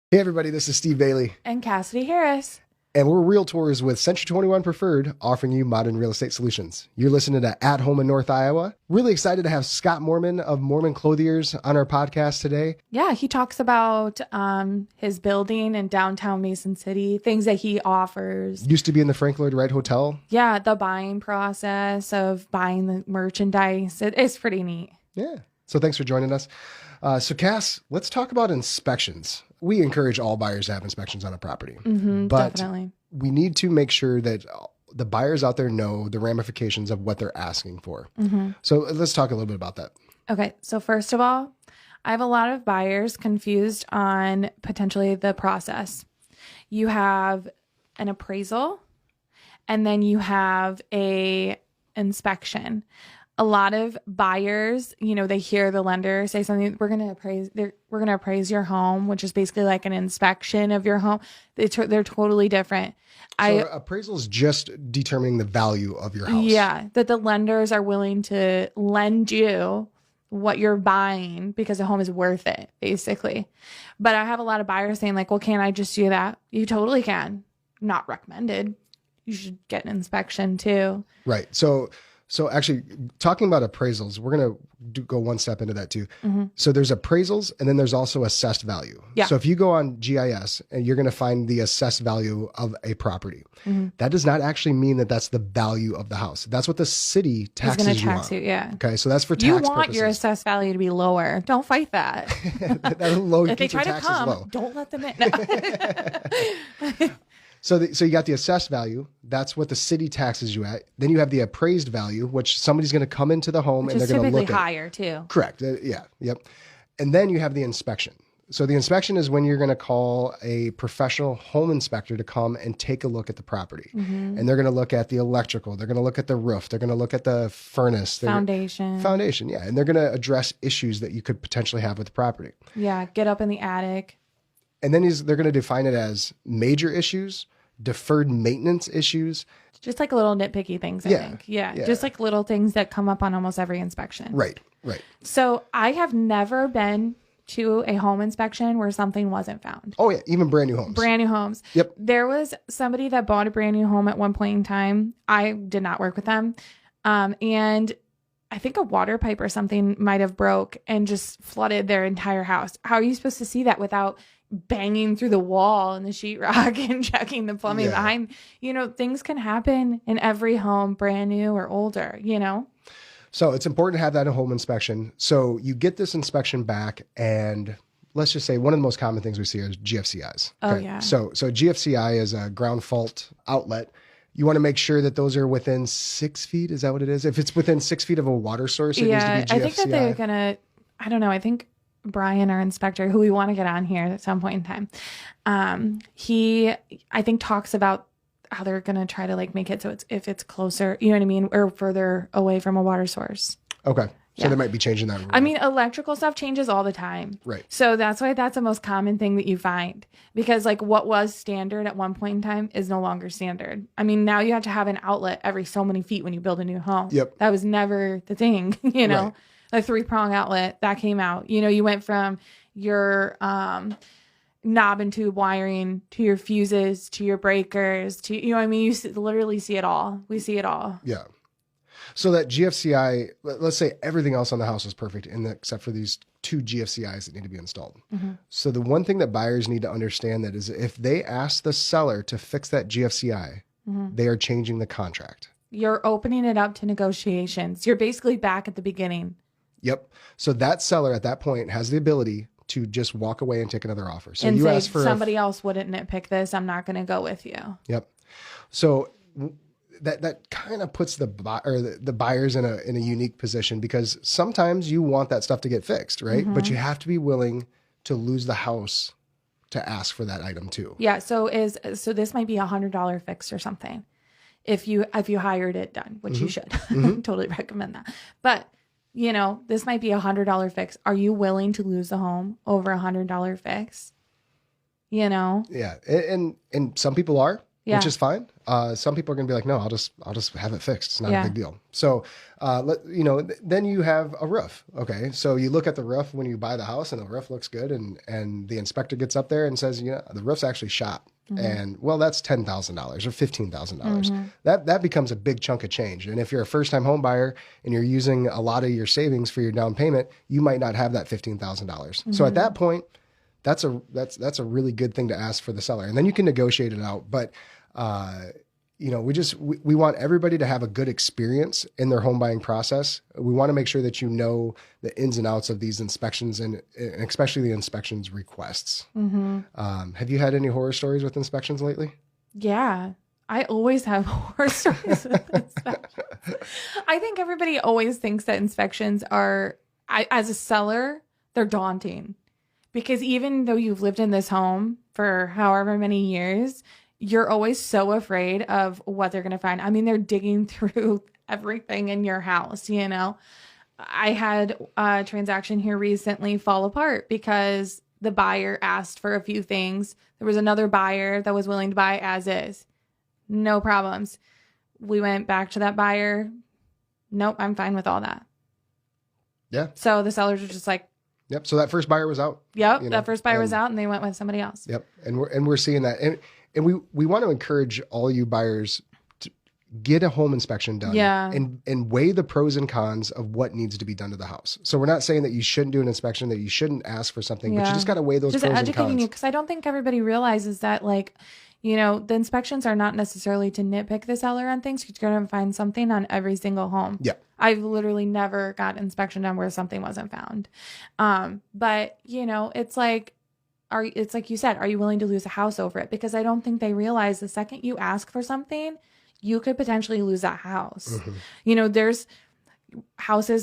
Hey everybody, this is Steve Bailey. And Cassidy Harris. And we're Realtors with Century 21 Preferred, offering you modern real estate solutions. You're listening to At Home in North Iowa. Really excited to have Scott Moorman of Moorman Clothiers on our podcast today. Yeah, he talks about his building in downtown Mason City, things that he offers. Used to be in the Frank Lloyd Wright Hotel. Yeah, the buying process of buying the merchandise. It's pretty neat. Yeah. So thanks for joining us. So Cass, let's talk about inspections. We encourage all buyers to have inspections on a property, but Definitely. we need to make sure that the buyers out there know the ramifications of what they're asking for. So let's talk a little bit about that. Okay, so first of all, I have a lot of buyers confused on potentially the process. You have an appraisal, and then you have a inspection. A lot of buyers, they hear the lender say something, we're going to appraise your home, which is basically like an inspection of your home. They're totally different. So appraisal is just determining the value of your house. Yeah, that the lenders are willing to lend you what you're buying because the home is worth it, basically. But I have a lot of buyers saying like, well, can't I just do that? You totally can. Not recommended. You should get an inspection too. Right. So actually, talking about appraisals, we're going to go one step into that too. So there's appraisals, and then there's also assessed value. Yeah. So if you go on GIS, and you're going to find the assessed value of a property, that does not actually mean that that's the value of the house. That's what the city taxes you on. Yeah. Okay, so that's for tax You purposes. want your assessed value to be lower. Don't fight that. That low If they keeps your try to taxes come, low. don't let them in. So you got the assessed value. That's what the city taxes you at. Then you have the appraised value, which somebody's going to come into the home and they're going to look at. Typically higher too. Correct. Yep. And then you have the inspection. So the inspection is when you're going to call a professional home inspector to come and take a look at the property. And they're going to look at the electrical. They're going to look at the roof. They're going to look at the furnace. Foundation, yeah. And they're going to address issues that you could potentially have with the property. Yeah, get up in the attic. And then they're going to define it as major issues, deferred maintenance issues. Just like little nitpicky things, I think. Yeah, just like little things that come up on almost every inspection. Right. So I have never been to a home inspection where something wasn't found. Oh, yeah. Even brand new homes. Brand new homes. Yep. There was somebody that bought a brand new home at one point in time. I did not work with them. And I think a water pipe or something might have broke and just flooded their entire house. How are you supposed to see that without banging through the wall and the sheetrock and checking the plumbing behind? Things can happen in every home, brand new or older, So it's important to have that in a home inspection. So you get this inspection back, and let's just say one of the most common things we see is GFCIs. Oh, yeah. So GFCI is a ground fault outlet. You want to make sure that those are within 6 feet. Is that what it is? If it's within 6 feet of a water source, it needs to be GFCI. I think that they're going to, I don't know. I think Brian, our inspector, who we want to get on here at some point in time, he, I think, talks about how they're going to try to like make it so if it's closer, you know what I mean, or further away from a water source. Okay. So they might be changing that rule. I mean, electrical stuff changes all the time. Right. So that's why that's the most common thing that you find, because like what was standard at one point in time is no longer standard. I mean, now you have to have an outlet every so many feet when you build a new home. Yep. That was never the thing, Right. A 3-prong outlet that came out. You went from your knob and tube wiring to your fuses to your breakers to, you literally see it all. We see it all. Yeah. So that GFCI, let's say everything else on the house is perfect except for these 2 GFCIs that need to be installed. So the one thing that buyers need to understand that is if they ask the seller to fix that GFCI, they are changing the contract. You're opening it up to negotiations. You're basically back at the beginning. Yep. So that seller at that point has the ability to just walk away and take another offer. So and you say, ask for somebody else wouldn't nitpick this. I'm not going to go with you. Yep. So that kind of puts the buyers in a unique position, because sometimes you want that stuff to get fixed, right? But you have to be willing to lose the house to ask for that item too. Yeah. So this might be $100 fix or something. If you hired it done, which you should, totally recommend that. But this might be $100 fix. Are you willing to lose the home over $100 fix? Yeah. And some people are. Yeah. which is fine. Some people are going to be like, no, I'll just have it fixed. It's not a big deal. So, then you have a roof. Okay. So you look at the roof when you buy the house and the roof looks good. And the inspector gets up there and says, the roof's actually shot. And well, that's $10,000 or $15,000. That becomes a big chunk of change. And if you're a first time home buyer and you're using a lot of your savings for your down payment, you might not have that $15,000. So at that point, that's a really good thing to ask for the seller. And then you can negotiate it out. But, we want everybody to have a good experience in their home buying process. We want to make sure that you know the ins and outs of these inspections and especially the inspections requests. Have you had any horror stories with inspections lately? Yeah, I always have horror stories with inspections. I think everybody always thinks that inspections are, as a seller, they're daunting. Because even though you've lived in this home for however many years, you're always so afraid of what they're going to find. I mean, they're digging through everything in your house, I had a transaction here recently fall apart because the buyer asked for a few things. There was another buyer that was willing to buy as is. No problems. We went back to that buyer. Nope, I'm fine with all that. Yeah. So the sellers are just like, yep. So that first buyer was out. Yep. That first buyer was out and they went with somebody else. Yep. And we're seeing that. And we want to encourage all you buyers to get a home inspection done. Yeah. And weigh the pros and cons of what needs to be done to the house. So we're not saying that you shouldn't do an inspection, that you shouldn't ask for something, but you just got to weigh those pros and cons. Just educating you, because I don't think everybody realizes that, the inspections are not necessarily to nitpick the seller on things. You're going to find something on every single home. Yeah. I've literally never got inspection done where something wasn't found. But it's like, it's like you said, are you willing to lose a house over it? Because I don't think they realize the second you ask for something, you could potentially lose that house. There's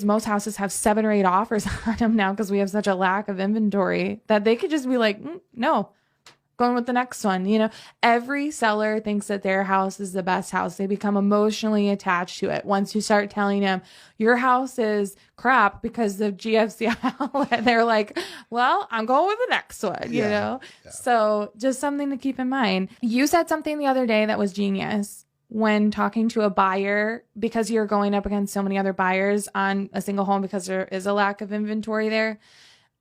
most houses have 7 or 8 offers on them now because we have such a lack of inventory that they could just be like, no, going with the next one. Every seller thinks that their house is the best house. They become emotionally attached to it. Once you start telling them your house is crap because of GFCI, they're like, well, I'm going with the next one, Yeah. So just something to keep in mind. You said something the other day that was genius when talking to a buyer, because you're going up against so many other buyers on a single home because there is a lack of inventory there.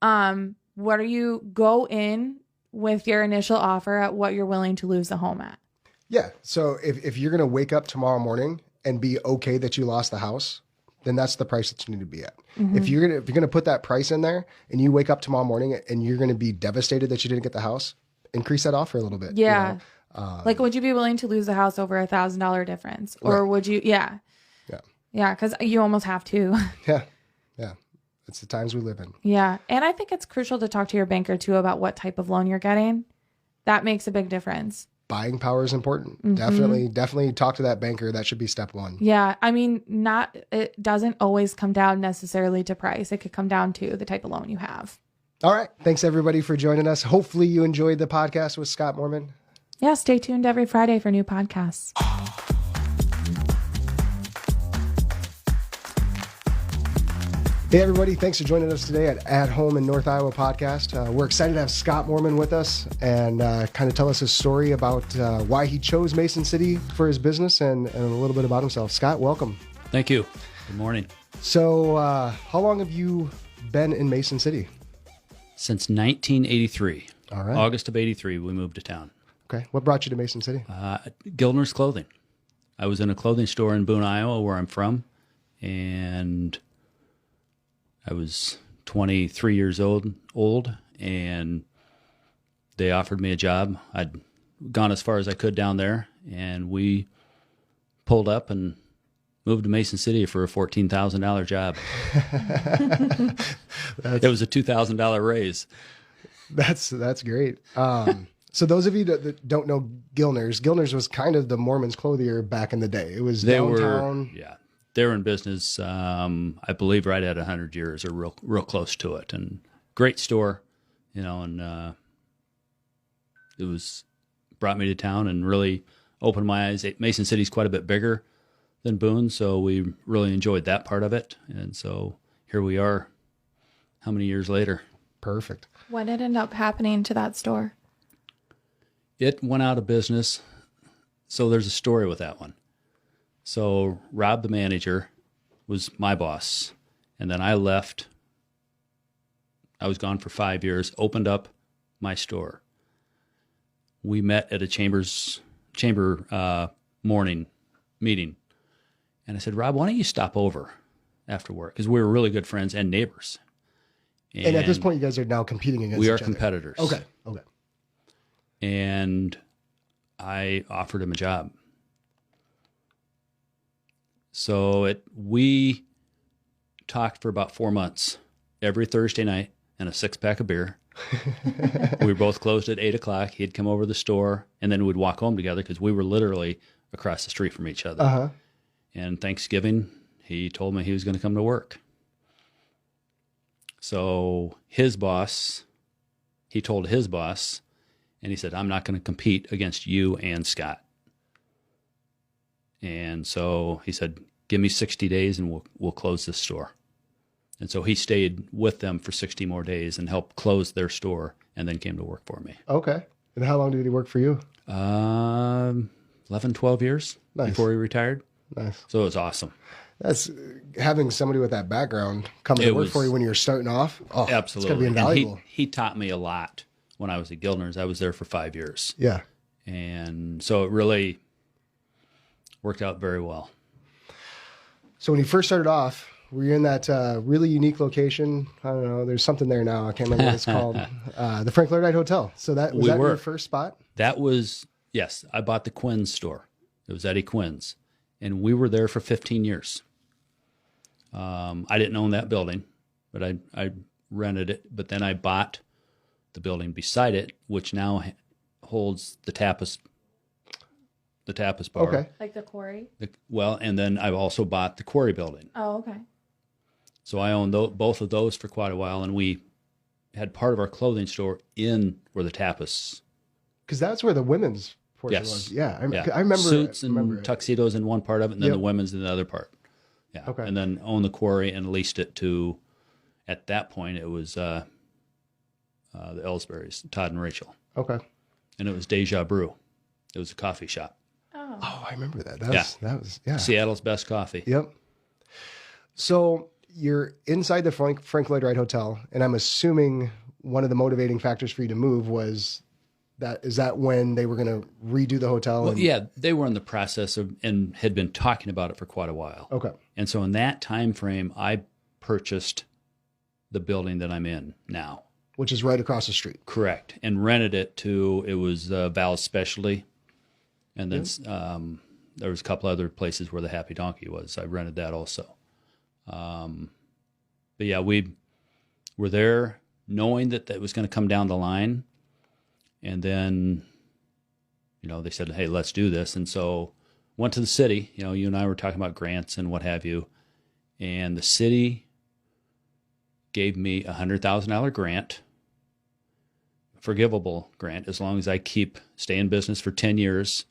What are you go in with your initial offer at what you're willing to lose the home at? Yeah. So if you're going to wake up tomorrow morning and be okay that you lost the house, then that's the price that you need to be at. If you're going to put that price in there and you wake up tomorrow morning and you're going to be devastated that you didn't get the house, increase that offer a little bit. Yeah. Would you be willing to lose the house over $1,000 difference? Or would you? Yeah. Yeah. Yeah. Because you almost have to. Yeah. Yeah. It's the times we live in. Yeah. And I think it's crucial to talk to your banker too about what type of loan you're getting. That makes a big difference. Buying power is important. Definitely talk to that banker. That should be step one. Yeah. I mean, it doesn't always come down necessarily to price. It could come down to the type of loan you have. All right. Thanks everybody for joining us. Hopefully you enjoyed the podcast with Scott Moorman. Yeah. Stay tuned every Friday for new podcasts. Hey, everybody. Thanks for joining us today at Home in North Iowa podcast. We're excited to have Scott Moorman with us and kind of tell us his story about why he chose Mason City for his business and a little bit about himself. Scott, welcome. Thank you. Good morning. So how long have you been in Mason City? Since 1983. All right. August of 83, we moved to town. Okay. What brought you to Mason City? Gildner's Clothing. I was in a clothing store in Boone, Iowa, where I'm from, and I was 23 years old, and they offered me a job. I'd gone as far as I could down there, and we pulled up and moved to Mason City for a $14,000 job. It was a $2,000 raise. That's great. So those of you that don't know Gildner's was kind of the Moorman's Clothier back in the day. It was downtown. They were in business, I believe, right at 100 years or real close to it. And great store, and it brought me to town and really opened my eyes. Mason City's quite a bit bigger than Boone, so we really enjoyed that part of it. And so here we are, how many years later? Perfect. What ended up happening to that store? It went out of business So there's a story with that one. So Rob, the manager, was my boss. And then I left. I was gone for 5 years, opened up my store. We met at a chamber morning meeting. And I said, Rob, why don't you stop over after work? Because we were really good friends and neighbors. And at this point, you guys are now competing against each other. We are competitors. Okay. And I offered him a job. So we talked for about 4 months, every Thursday night, and a 6-pack of beer. We were both closed at 8 o'clock. He'd come over to the store, and then we'd walk home together because we were literally across the street from each other. Uh-huh. And Thanksgiving, he told me he was going to come to work. So his boss, he told his boss, and he said, I'm not going to compete against you and Scott. And so he said, give me 60 days and we'll close this store. And so he stayed with them for 60 more days and helped close their store and then came to work for me. Okay. And how long did he work for you? 11, 12 years before he retired. Nice. So it was awesome. That's having somebody with that background come to work for you when you're starting off. Oh, absolutely. It's going to be invaluable. And he taught me a lot when I was at Gildner's. I was there for 5 years. Yeah. And so it really worked out very well. So when you first started off, were you in that really unique location? I don't know. There's something there now. I can't remember what it's called. The Frank Lloyd Wright Hotel. So was that your first spot? That was, yes. I bought the Quinn's store. It was Eddie Quinn's. And we were there for 15 years. I didn't own that building, but I rented it. But then I bought the building beside it, which now holds the tapas bar. Okay. Like the quarry? And then I've also bought the quarry building. Oh, okay. So I owned both of those for quite a while, and we had part of our clothing store in where the tapas. Because that's where the women's portion was. Yeah, I remember. Suits and tuxedos in one part of it, and then the women's in the other part. Yeah. Okay. And then owned the quarry and leased it to, at that point, it was the Ellsberries, Todd and Rachel. Okay. And it was Deja Brew. It was a coffee shop. Oh, I remember that. That was Seattle's best coffee. Yep. So you're inside the Frank Lloyd Wright Hotel, and I'm assuming one of the motivating factors for you to move was is that when they were going to redo the hotel? Well, yeah, they were in the process of and had been talking about it for quite a while. Okay. And so in that time frame, I purchased the building that I'm in now, which is right across the street. Correct, and rented it to Val's Specialty. And then there was a couple other places where the Happy Donkey was. I rented that also. But yeah, we were there knowing that was going to come down the line. And then, they said, hey, let's do this. And so went to the city. You and I were talking about grants and what have you. And the city gave me a $100,000 grant, forgivable grant, as long as I stay in business for 10 years.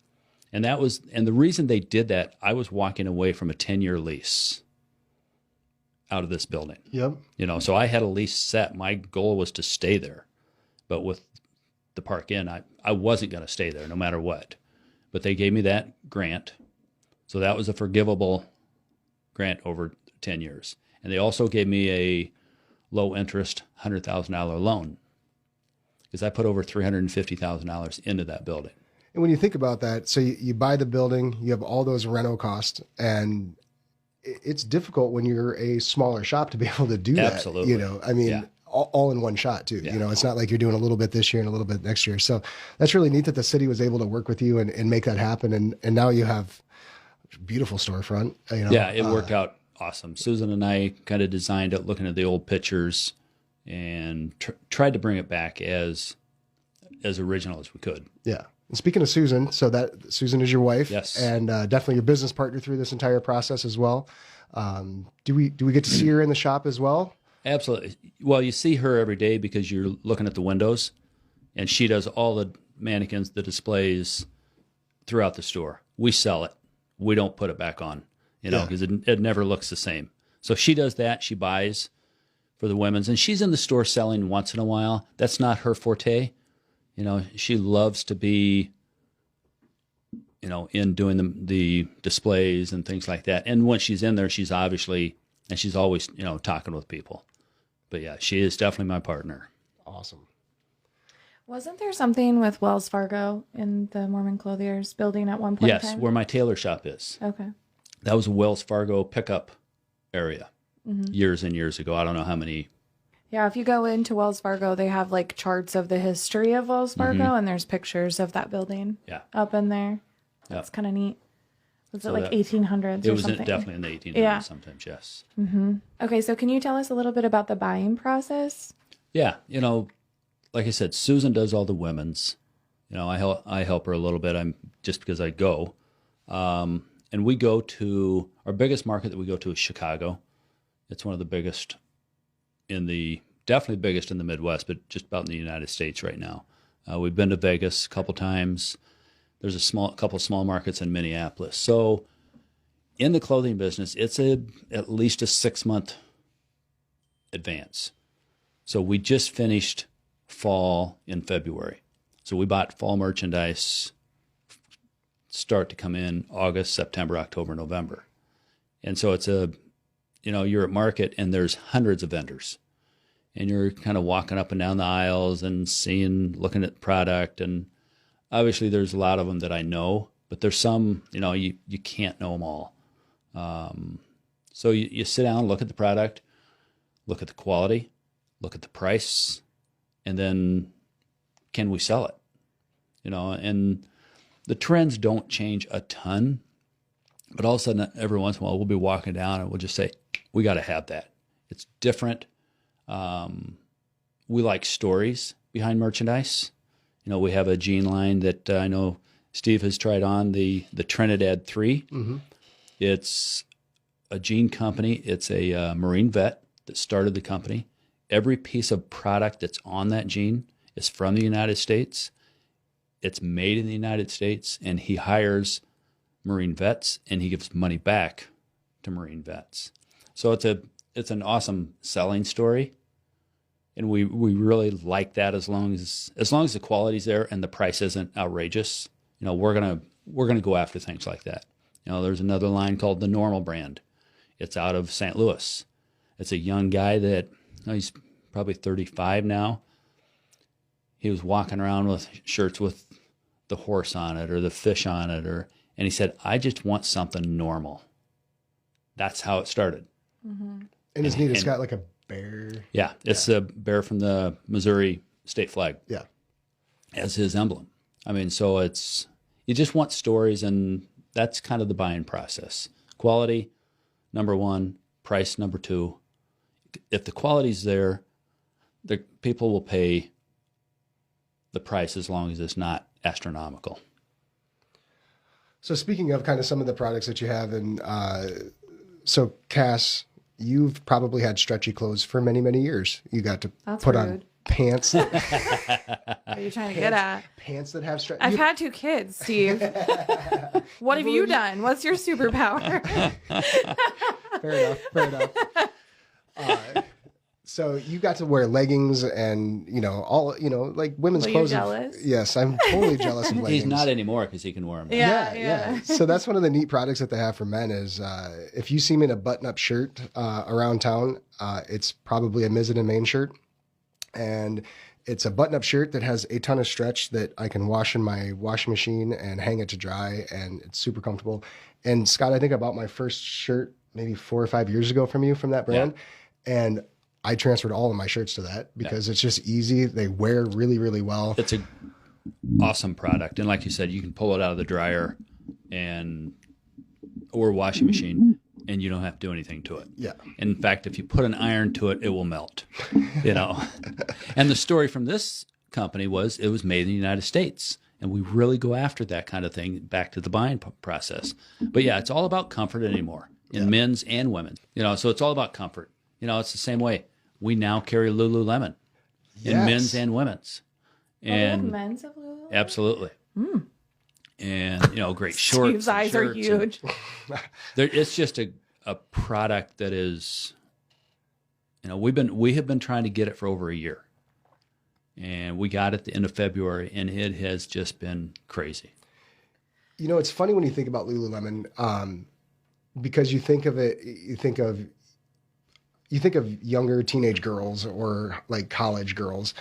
And the reason they did that, I was walking away from a 10-year lease out of this building. Yep. So I had a lease set. My goal was to stay there. But with the Park Inn, I wasn't going to stay there no matter what. But they gave me that grant. So that was a forgivable grant over 10 years. And they also gave me a low-interest $100,000 loan because I put over $350,000 into that building. And when you think about that, so you buy the building, you have all those reno costs, and it's difficult when you're a smaller shop to be able to do that. Absolutely. All in one shot too. Yeah. It's not like you're doing a little bit this year and a little bit next year. So that's really neat that the city was able to work with you and make that happen. And now you have a beautiful storefront. Yeah, it worked out awesome. Susan and I kind of designed it, looking at the old pictures, and tried to bring it back as original as we could. Yeah. And speaking of Susan, Susan is your wife, yes, and definitely your business partner through this entire process as well. Do we get to see her in the shop as well? Absolutely. Well, you see her every day because you're looking at the windows, and she does all the mannequins, the displays throughout the store. We sell it. We don't put it back on, because it never looks the same. So she does that. She buys for the women's, and she's in the store selling once in a while. That's not her forte. She loves to be in doing the displays and things like that. And when she's in there, she's obviously, and she's always, talking with people. But yeah, she is definitely my partner. Awesome. Wasn't there something with Wells Fargo in the Moorman Clothiers building at one point in Yes, time? where my tailor shop is. Okay. That was a Wells Fargo pickup area years and years ago. I don't know how many. Yeah, if you go into Wells Fargo, they have like charts of the history of Wells Fargo, and there's pictures of that building up in there. That's kind of neat. Was it like 1800s It or was something? Definitely in the 1800s Yeah. sometimes, yes. Okay, so can you tell us a little bit about the buying process? Yeah, like I said, Susan does all the women's. I help her a little bit. I'm just because I go. And we go to our biggest market that we go to is Chicago. It's one of the biggest definitely biggest in the Midwest, but just about in the United States right now. We've been to Vegas a couple times. There's a couple small markets in Minneapolis. So in the clothing business, it's at least a 6-month advance. So we just finished fall in February. So we bought fall merchandise start to come in August, September, October, November. And so it's you're at market and there's hundreds of vendors. And you're kind of walking up and down the aisles and looking at product. And obviously there's a lot of them that I know, but there's some, you can't know them all. So you sit down, look at the product, look at the quality, look at the price, and then can we sell it? And the trends don't change a ton, but all of a sudden every once in a while we'll be walking down and we'll just say, we got to have that. It's different. We like stories behind merchandise. We have a jean line that I know Steve has tried on, the Trinidad 3. Mm-hmm. It's a jean company. It's a Marine vet that started the company. Every piece of product that's on that jean is from the United States. It's made in the United States, and he hires Marine vets, and he gives money back to Marine vets. So it's an awesome selling story, and we really like that as long as the quality's there and the price isn't outrageous. We're gonna go after things like that. There's another line called the Normal brand. It's out of St. Louis. It's a young guy that he's probably 35 now. He was walking around with shirts with the horse on it or the fish on it, and he said, "I just want something normal." That's how it started. Mm-hmm. And it's neat. It's got like a bear. Yeah, it's a bear from the Missouri state flag. Yeah, as his emblem. I mean, so you just want stories, and that's kind of the buying process. Quality, number one. Price, number two. If the quality's there, the people will pay the price as long as it's not astronomical. So speaking of kind of some of the products that you have, and so Cass, you've probably had stretchy clothes for many, many years. You got to put on pants. What are you trying to get at? Pants that have stretch. I've had 2 kids, Steve. What have you done? What's your superpower? Fair enough. So you got to wear leggings and, all, like women's clothes. Are you jealous? Yes, I'm totally jealous of leggings. He's not anymore because he can wear them. Yeah. So that's one of the neat products that they have for men is if you see me in a button-up shirt around town, it's probably a Mizzen and Main shirt. And it's a button-up shirt that has a ton of stretch that I can wash in my washing machine and hang it to dry, and it's super comfortable. And Scott, I think I bought my first shirt maybe 4 or 5 years ago from you from that brand. Yeah. And I transferred all of my shirts to that because it's just easy. They wear really, really well. It's an awesome product. And like you said, you can pull it out of the dryer or washing machine, and you don't have to do anything to it. Yeah. In fact, if you put an iron to it, it will melt, And the story from this company was it was made in the United States. And we really go after that kind of thing back to the buying process. But yeah, it's all about comfort anymore in men's and women's. So it's all about comfort. It's the same way. We now carry Lululemon in men's and women's. And men's of Lululemon? Absolutely. Mm. And, great shorts. Steve's eyes are huge. It's just a product that is, we have been trying to get it for over a year. And we got it at the end of February, and it has just been crazy. You know, it's funny when you think about Lululemon, because you think of it, you think of younger teenage girls or like college girls,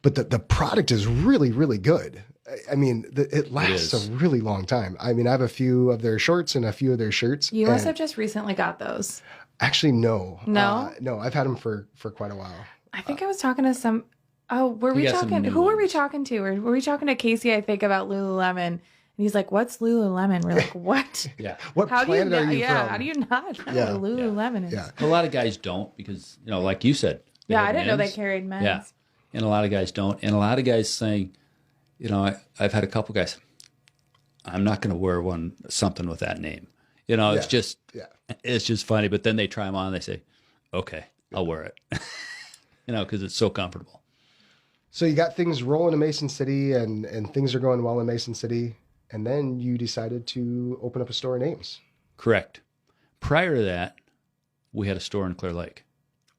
but the product is really, really good. I mean, it lasts a really long time. I mean, I have a few of their shorts and a few of their shirts. You must have just recently got those. Actually, no. No? No, I've had them for quite a while. I think I was talking to some... Oh, were we talking... Who were we talking to? Or were we talking to Casey, I think, about Lululemon? And he's like, what's Lululemon? We're like, what? Yeah. What planet are you from? How do you not know what Lululemon is? Yeah. A lot of guys don't because, you know, like you said. Yeah, I didn't know they carried men's. Yeah. And a lot of guys don't. And a lot of guys saying, you know, I've had a couple guys, I'm not going to wear something with that name. You know, it's just funny. But then they try them on and they say, okay, I'll wear it. You know, because it's so comfortable. So you got things rolling in Mason City and things are going well in Mason City. And then you decided to open up a store in Ames. Correct. Prior to that, we had a store in Clear Lake.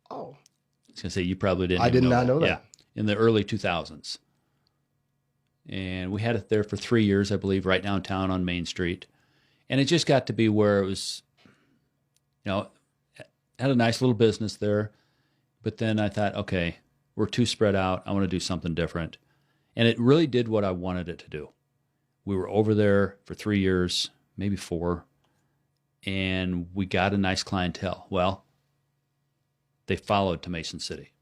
Oh. I was going to say, you probably didn't. I did not know that. Yeah, in the early 2000s. And we had it there for 3 years, I believe, right downtown on Main Street. And it just got to be where it was, you know, had a nice little business there. But then I thought, okay, we're too spread out. I want to do something different. And it really did what I wanted it to do. We were over there for 3 years, maybe 4, and we got a nice clientele. Well, they followed to Mason City.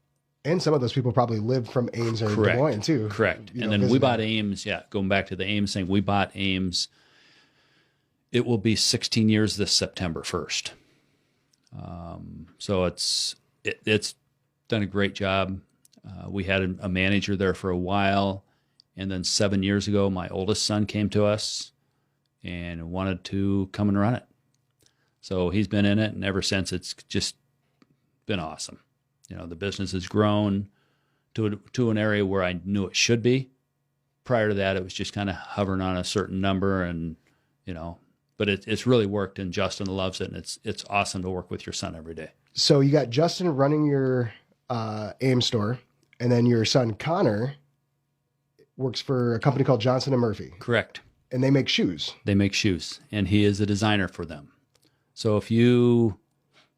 And some of those people probably lived from Ames or Des Moines, too. Correct. And then we bought Ames. Yeah, going back to the Ames thing, we bought Ames. It will be 16 years this September 1st. So it's done a great job. We had a manager there for a while. And then 7 years ago, my oldest son came to us and wanted to come and run it. So he's been in it, and ever since it's just been awesome. You know, the business has grown to an area where I knew it should be. Prior to that, it was just kind of hovering on a certain number, and you know, but it's really worked, and Justin loves it, and it's awesome to work with your son every day. So you got Justin running your Ames store, and then your son Connor works for a company called Johnson & Murphy. Correct. And they make shoes. They make shoes, and he is a designer for them. So if you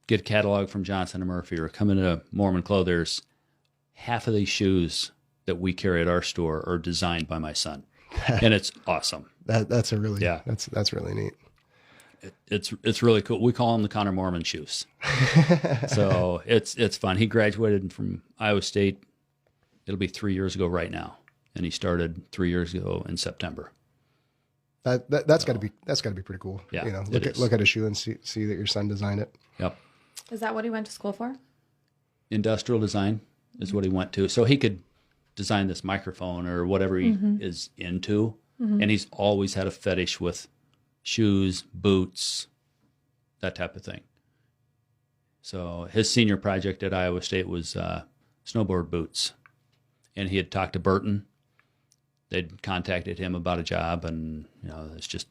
get a catalog from Johnson & Murphy or come into Moorman Clothiers, half of these shoes that we carry at our store are designed by my son. And it's awesome. That's a really, that's really neat. It's really cool. We call them the Connor Moorman shoes. So it's fun. He graduated from Iowa State. It'll be 3 years ago right now. And he started 3 years ago in September. That's got to be pretty cool. Yeah, you know, look at a shoe and see that your son designed it. Yep. Is that what he went to school for? Industrial design is what he went to. So he could design this microphone or whatever he is into. And he's always had a fetish with shoes, boots, that type of thing. So his senior project at Iowa State was snowboard boots. And he had talked to Burton. They'd contacted him about a job, and you know, it's just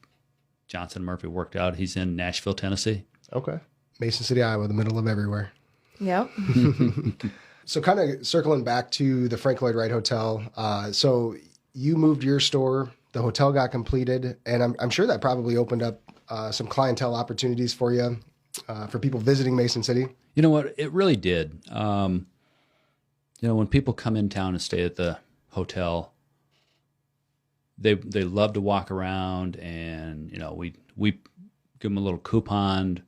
Johnson & Murphy worked out. He's in Nashville, Tennessee. Okay. Mason City, Iowa, the middle of everywhere. Yep. So kind of circling back to the Frank Lloyd Wright Hotel. So you moved your store, the hotel got completed, and I'm sure that probably opened up some clientele opportunities for you, for people visiting Mason City. You know what? It really did. You know, when people come in town and stay at the hotel, they love to walk around, and you know, we give them a little coupon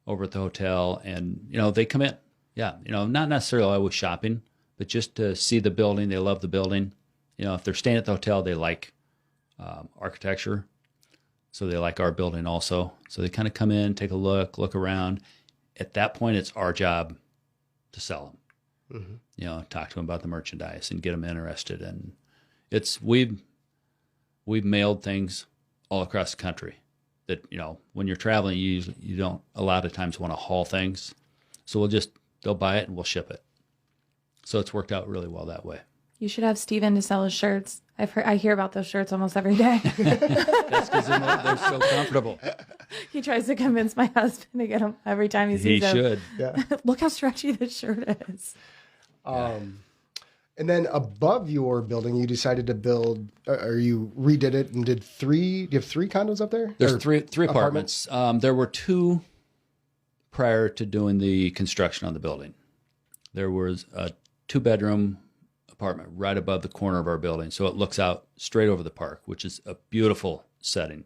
over at the hotel, and you know, they come in. Yeah, you know, not necessarily always shopping, but just to see the building. They love the building. You know, if they're staying at the hotel, they like architecture, so they like our building also. So they kind of come in, take a look around. At that point, it's our job to sell them. Mm-hmm. You know, talk to them about the merchandise and get them interested. And we've mailed things all across the country that, you know, when you're traveling, you don't a lot of times want to haul things. So they'll buy it and we'll ship it. So it's worked out really well that way. You should have Steven to sell his shirts. I hear about those shirts almost every day. That's because they're so comfortable. He tries to convince my husband to get them every time he sees them. He should. Yeah. Look how stretchy this shirt is. And then above your building, you decided to build, or you redid it and did three. Do you have 3 condos up there? There's Or three apartments. There were 2 prior to doing the construction on the building. There was a 2-bedroom apartment right above the corner of our building, so it looks out straight over the park, which is a beautiful setting.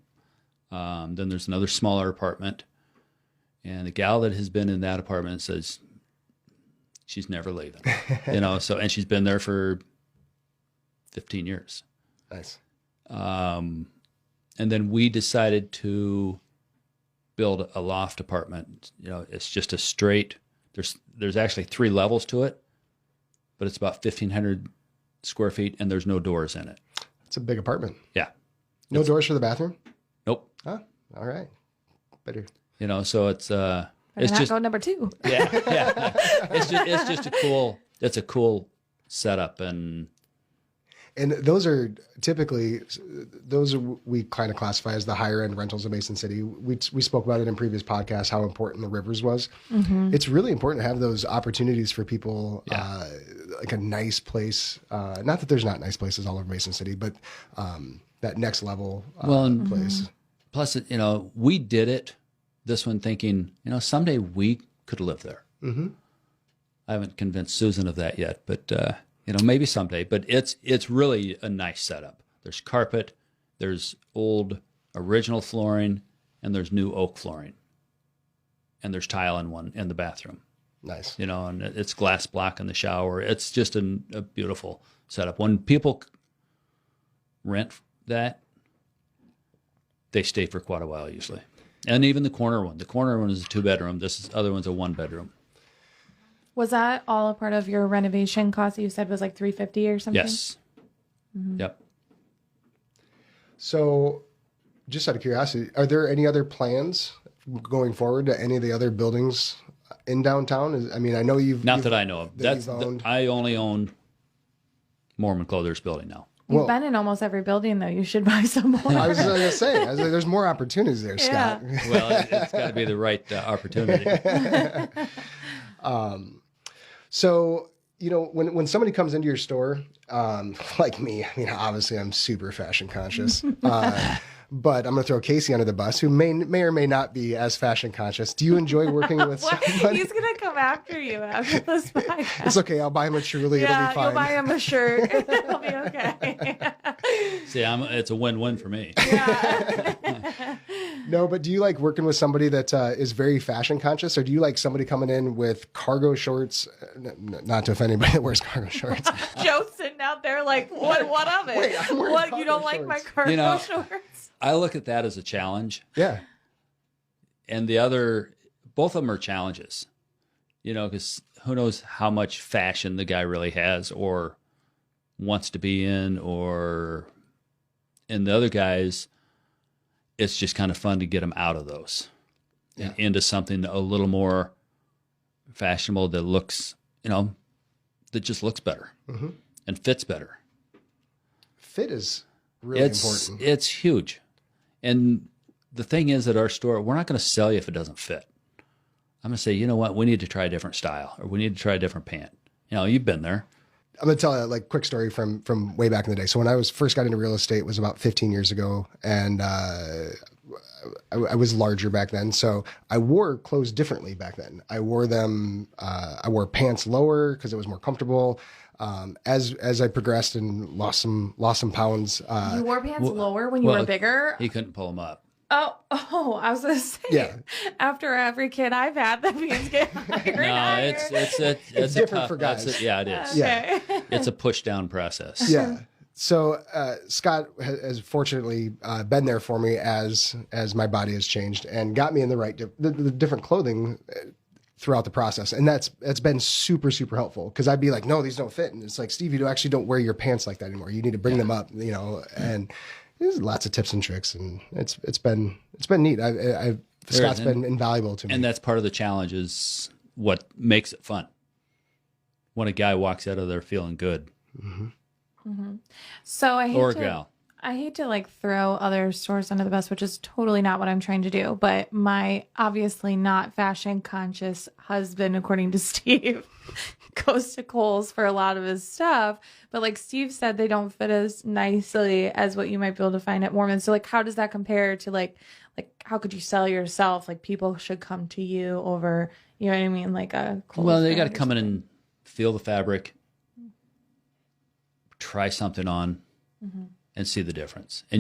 Then there's another smaller apartment, and the gal that has been in that apartment says she's never leaving. So, and she's been there for 15 years. Nice. And then we decided to build a loft apartment. It's just a straight, there's actually 3 levels to it, but it's about 1,500 square feet and there's no doors in it. It's a big apartment. Yeah. No doors for the bathroom? Nope. Oh, all right. Better. So it's, Better it's not just, go number 2. yeah. It's just it's a cool setup. And those are typically, we kind of classify as the higher end rentals of Mason City. We spoke about it in previous podcasts, how important the rivers was. Mm-hmm. It's really important to have those opportunities for people, like a nice place. Not that there's not nice places all over Mason City, but that next level place. Plus, we did it, this one thinking, someday we could live there. Mm-hmm. I haven't convinced Susan of that yet, but maybe someday. But it's really a nice setup. There's carpet, there's old original flooring, and there's new oak flooring, and there's tile in the bathroom. Nice. And it's glass block in the shower. It's just a beautiful setup. When people rent that, they stay for quite a while usually. And even the corner one. The corner one is a 2-bedroom. This other one's a 1-bedroom. Was that all a part of your renovation cost that you said was like $350 or something? Yes. Mm-hmm. Yep. So, just out of curiosity, are there any other plans going forward to any of the other buildings in downtown? I know Not that I know of. I only own Moorman Clothiers building now. You've been in almost every building, though. You should buy some more. I was going to say, there's more opportunities there, Scott. Well, it's got to be the right opportunity. So, when somebody comes into your store, like me, obviously I'm super fashion conscious. But I'm going to throw Casey under the bus, who may or may not be as fashion conscious. Do you enjoy working with somebody? He's going to come after you after this podcast. It's okay. I'll buy him a Truly. It'll be fine. You'll buy him a shirt. It'll be okay. See, it's a win-win for me. Yeah. No, but do you like working with somebody that is very fashion conscious, or do you like somebody coming in with cargo shorts? Not to offend anybody that wears cargo shorts. Joe's sitting out there like, what of it? Wait, what, you don't shorts. like my cargo shorts? I look at that as a challenge. Yeah. And both of them are challenges, because who knows how much fashion the guy really has or wants to be in, and the other guys, it's just kind of fun to get them out of those and into something a little more fashionable that looks, that just looks better and fits better. Fit is really important. It's huge. And the thing is, at our store, we're not going to sell you if it doesn't fit. I'm going to say, you know what, we need to try a different style, or we need to try a different pant. You've been there. I'm going to tell a quick story from way back in the day. So when I first got into real estate, it was about 15 years ago, and I was larger back then. So I wore clothes differently back then. I wore pants lower because it was more comfortable. As I progressed and lost some pounds. You wore pants lower when you were bigger? He couldn't pull them up. Oh, I was going to say, after every kid I've had, the pants get higher and higher. It's different for guys. It is. Okay. Yeah. It's a push down process. Yeah. So Scott has fortunately been there for me as my body has changed and got me in the different clothing throughout the process. And that's been super, super helpful, because I'd be like, no, these don't fit. And it's like, Steve, you don't wear your pants like that anymore. You need to bring them up, and there's lots of tips and tricks, and it's been neat. Scott's been invaluable to me. And that's part of the challenge, is what makes it fun. When a guy walks out of there feeling good. Mm-hmm. Mm-hmm. So I hate to like throw other stores under the bus, which is totally not what I'm trying to do. But my obviously not fashion conscious husband, according to Steve, goes to Kohl's for a lot of his stuff. But like Steve said, they don't fit as nicely as what you might be able to find at Moorman. So like, how does that compare to like how could you sell yourself? Like people should come to you over, you know what I mean? Like a Kohl's. Well, they got to come in and feel the fabric, try something on, and see the difference. And